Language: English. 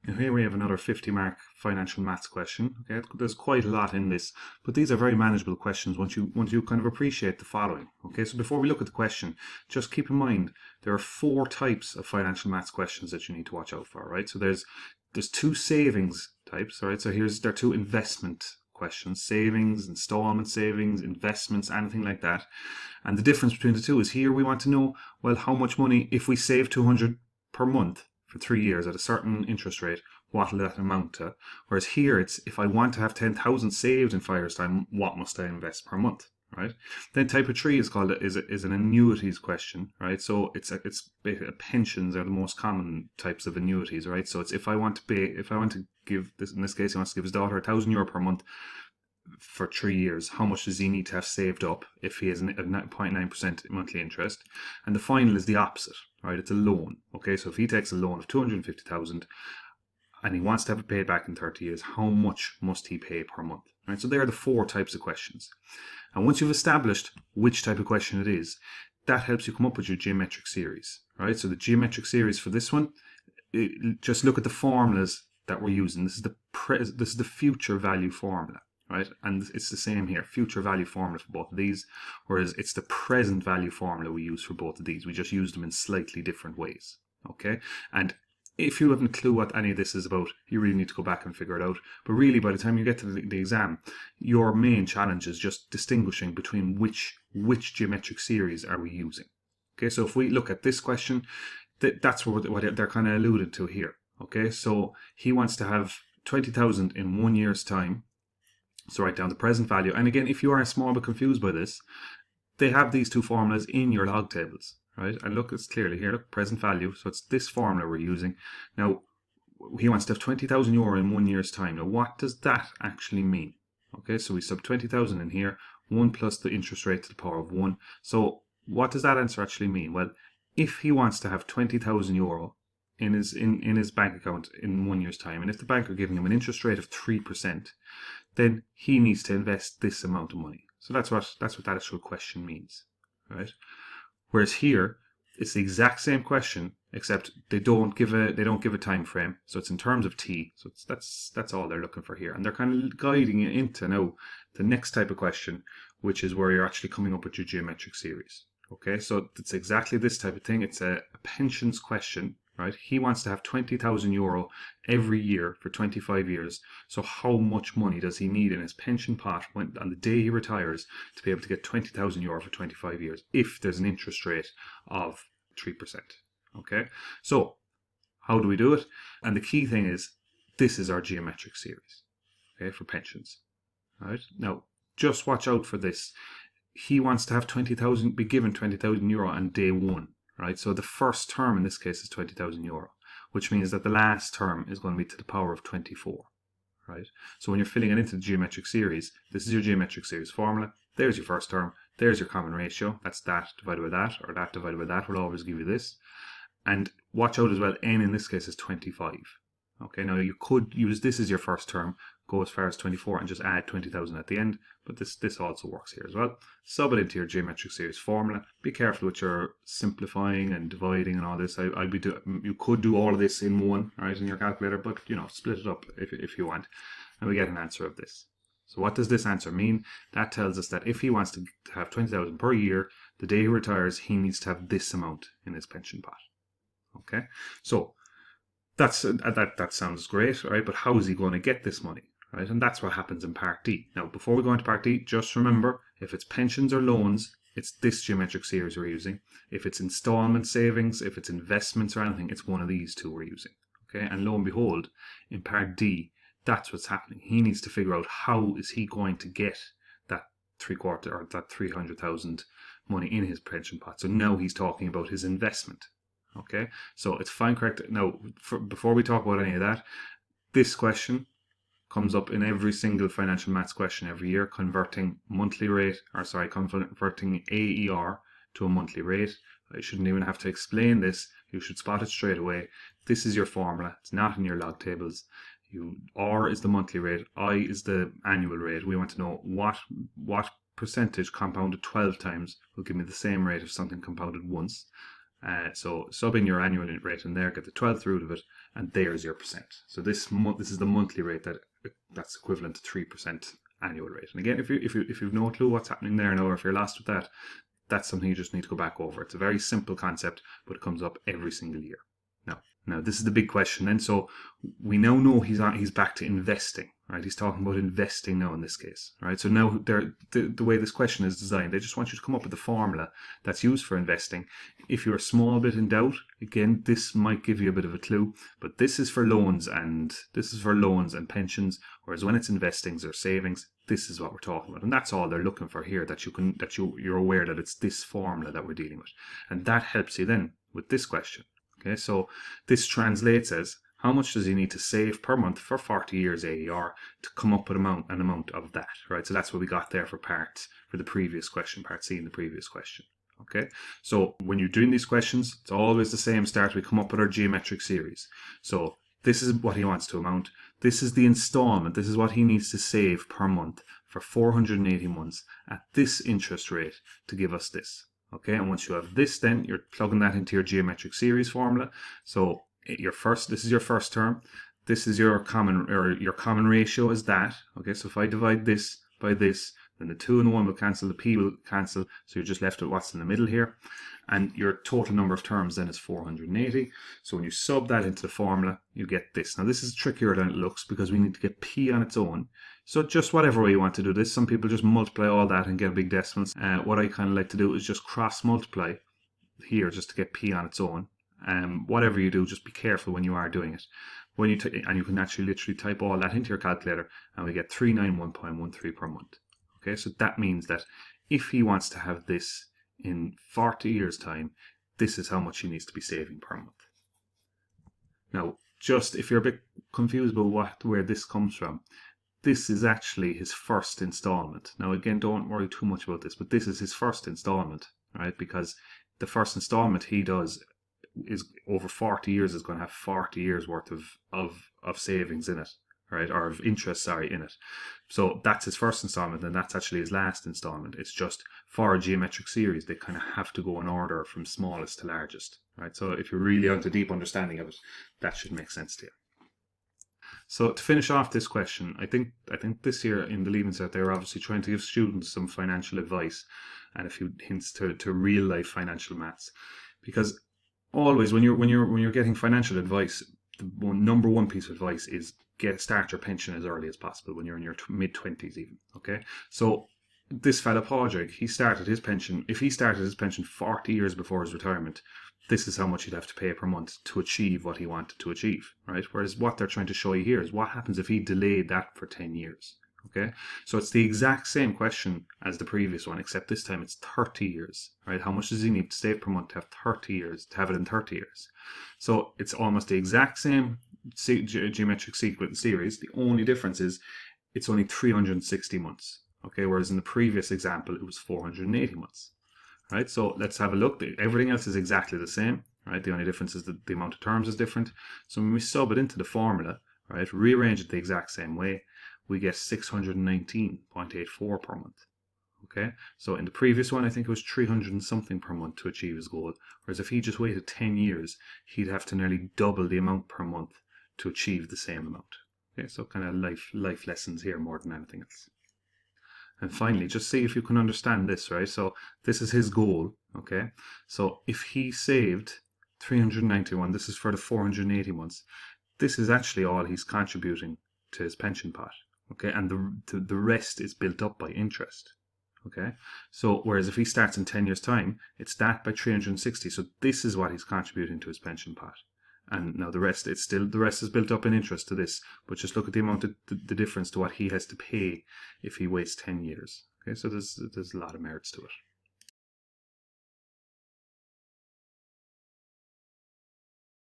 Now here we have another 50-mark financial maths question. Okay, there's quite a lot in this, but these are very manageable questions once you kind of appreciate the following. Okay, so before we look at the question, just keep in mind there are 4 types of financial maths questions that you need to watch out for. Right, so there's 2 savings types. All right, so there are 2 investment questions: savings, installment savings, investments, anything like that. And the difference between the two is here we want to know, well, how much money, if we save 200 per month for 3 years at a certain interest rate, what will that amount to? Whereas here it's, if I want to have 10,000 saved in 5 years time, what must I invest per month? Right. Then type of 3 is called is an annuities question, right? So it's pensions are the most common types of annuities, right? So it's if I want to give this, in this case he wants to give his daughter €1,000 per month for 3 years, how much does he need to have saved up if he has a 0.9% monthly interest? And the final is the opposite, right? It's a loan. Okay, so if he takes a loan of 250,000 and he wants to have it paid back in 30 years, how much must he pay per month? Right, so there are the 4 types of questions. And once you've established which type of question it is, that helps you come up with your geometric series, right? So the geometric series for this one, just look at the formulas that we're using. This is the future value formula, right? And it's the same here, future value formula for both of these, whereas it's the present value formula we use for both of these. We just use them in slightly different ways, okay? And if you haven't a clue what any of this is about, you really need to go back and figure it out. But really, by the time you get to the exam, your main challenge is just distinguishing between which geometric series are we using. Okay, so if we look at this question, that's what they're kind of alluded to here. Okay, so he wants to have 20,000 in 1 year's time. So write down the present value. And again, if you are a small bit confused by this, they have these 2 formulas in your log tables. Right, and look, it's clearly here, look, present value. So it's this formula we're using. Now, he wants to have €20,000 in 1 year's time. Now, what does that actually mean? Okay, so we sub 20,000 in here, 1 plus the interest rate to the power of 1. So what does that answer actually mean? Well, if he wants to have €20,000 in his bank account in 1 year's time, and if the bank are giving him an interest rate of 3%, then he needs to invest this amount of money. So that's what that actual question means, right? Whereas here, it's the exact same question, except they don't give a time frame. So it's in terms of t. So that's all they're looking for here, and they're kind of guiding you into now the next type of question, which is where you're actually coming up with your geometric series. Okay, so it's exactly this type of thing. It's a pensions question, right? He wants to have €20,000 every year for 25 years. So how much money does he need in his pension pot on the day he retires to be able to get €20,000 for 25 years if there's an interest rate of 3%? Okay, so how do we do it? And the key thing is, this is our geometric series, okay, for pensions. All right, now just watch out for this. He wants to have be given €20,000 on day 1. Right, so the first term in this case is €20,000, which means that the last term is going to be to the power of 24. Right, so when you're filling it into the geometric series, this is your geometric series formula. There's your first term. There's your common ratio. That's that divided by that, or that divided by that will always give you this. And watch out as well. N in this case is 25. Okay, now you could use this as your first term, go as far as 24 and just add 20,000 at the end, but this also works here as well. Sub it into your geometric series formula. Be careful with your simplifying and dividing and all this. You could do all of this in one, right, in your calculator, but split it up if you want, and we get an answer of this. So what does this answer mean? That tells us that if he wants to have 20,000 per year, the day he retires, he needs to have this amount in his pension pot. Okay, so that sounds great, right? But how is he going to get this money, right? And that's what happens in Part D. Now, before we go into Part D, just remember, if it's pensions or loans, it's this geometric series we're using. If it's installment savings, if it's investments or anything, it's one of these 2 we're using. Okay, and lo and behold, in Part D, that's what's happening. He needs to figure out how is he going to get that 3/4 or that 300,000 money in his pension pot. So now he's talking about his investment. Okay, so it's fine, correct. Now, before we talk about any of that, this question comes up in every single financial maths question every year, converting converting AER to a monthly rate. I shouldn't even have to explain this. You should spot it straight away. This is your formula. It's not in your log tables. R is the monthly rate, I is the annual rate. We want to know what percentage compounded 12 times will give me the same rate if something compounded once. So sub in your annual rate in there, get the 12th root of it, and there's your percent. So this is the monthly rate that's equivalent to 3% annual rate. And again, if you've no clue what's happening there now, or if you're lost with that, that's something you just need to go back over. It's a very simple concept, but it comes up every single year. Now this is the big question then. So we now know he's back to investing, right? He's talking about investing now in this case, right? So now the way this question is designed, they just want you to come up with the formula that's used for investing. If you're a small bit in doubt, again, this might give you a bit of a clue, but this is for loans and pensions, whereas when it's investings or savings, this is what we're talking about. And that's all they're looking for here, that you're aware that it's this formula that we're dealing with. And that helps you then with this question. Okay, so this translates as how much does he need to save per month for 40 years AER to come up with an amount of that, right? So that's what we got there for the previous question, part C in the previous question. Okay, so when you're doing these questions, it's always the same start. We come up with our geometric series. So this is what he wants to amount. This is the installment. This is what he needs to save per month for 480 months at this interest rate to give us this. Okay, and once you have this, then you're plugging that into your geometric series formula. So this is your first term. This is your common ratio is that. Okay, so if I divide this by this, then the 2 and the 1 will cancel, the p will cancel, so you're just left with what's in the middle here. And your total number of terms then is 480. So when you sub that into the formula, you get this. Now this is trickier than it looks because we need to get p on its own. So just whatever way you want to do this. Some people just multiply all that and get big decimals. What I kind of like to do is just cross multiply here just to get p on its own. Whatever you do, just be careful when you are doing it. And you can actually literally type all that into your calculator, and we get 391.13 per month. Okay, so that means that if he wants to have this in 40 years' time, this is how much he needs to be saving per month. Now, just if you're a bit confused about where this comes from, this is actually his first installment. Now, again, don't worry too much about this, but this is his first installment, right? Because the first installment he does is over 40 years, is going to have 40 years worth of savings in it, right? Or of interest, in it. So that's his first installment, and that's actually his last installment. It's just for a geometric series, they kind of have to go in order from smallest to largest, right? So if you're really into deep understanding of it, that should make sense to you. So to finish off this question, I think this year in the Leaving Cert, they're obviously trying to give students some financial advice and a few hints to real life financial maths, because always when you're getting financial advice, the number one piece of advice is start your pension as early as possible when you're in your mid-20s even. Okay, so this fella Padraig, he started his pension. If he started his pension 40 years before his retirement, this is how much he'd have to pay per month to achieve what he wanted to achieve, right? Whereas what they're trying to show you here is what happens if he delayed that for 10 years. Okay, so it's the exact same question as the previous one, except this time it's 30 years, right? How much does he need to save per month to have 30 years, to have it in 30 years? So it's almost the exact same geometric series. The only difference is it's only 360 months. Okay, whereas in the previous example, it was 480 months. Right, so let's have a look. Everything else is exactly the same, right? The only difference is that the amount of terms is different. So when we sub it into the formula, right, rearrange it the exact same way, we get 619.84 per month. Okay, so in the previous one, I think it was 300 and something per month to achieve his goal. Whereas if he just waited 10 years, he'd have to nearly double the amount per month to achieve the same amount. Okay, so kind of life lessons here more than anything else. And finally, just see if you can understand this, right? So this is his goal, okay? So if he saved 391, this is for the 480 months, this is actually all he's contributing to his pension pot, okay? And the rest is built up by interest, okay? So whereas if he starts in 10 years' time, it's that by 360. So this is what he's contributing to his pension pot. And now the rest is built up in interest to this, but just look at the amount of the difference to what he has to pay if he waits 10 years. Okay, so there's a lot of merits to it.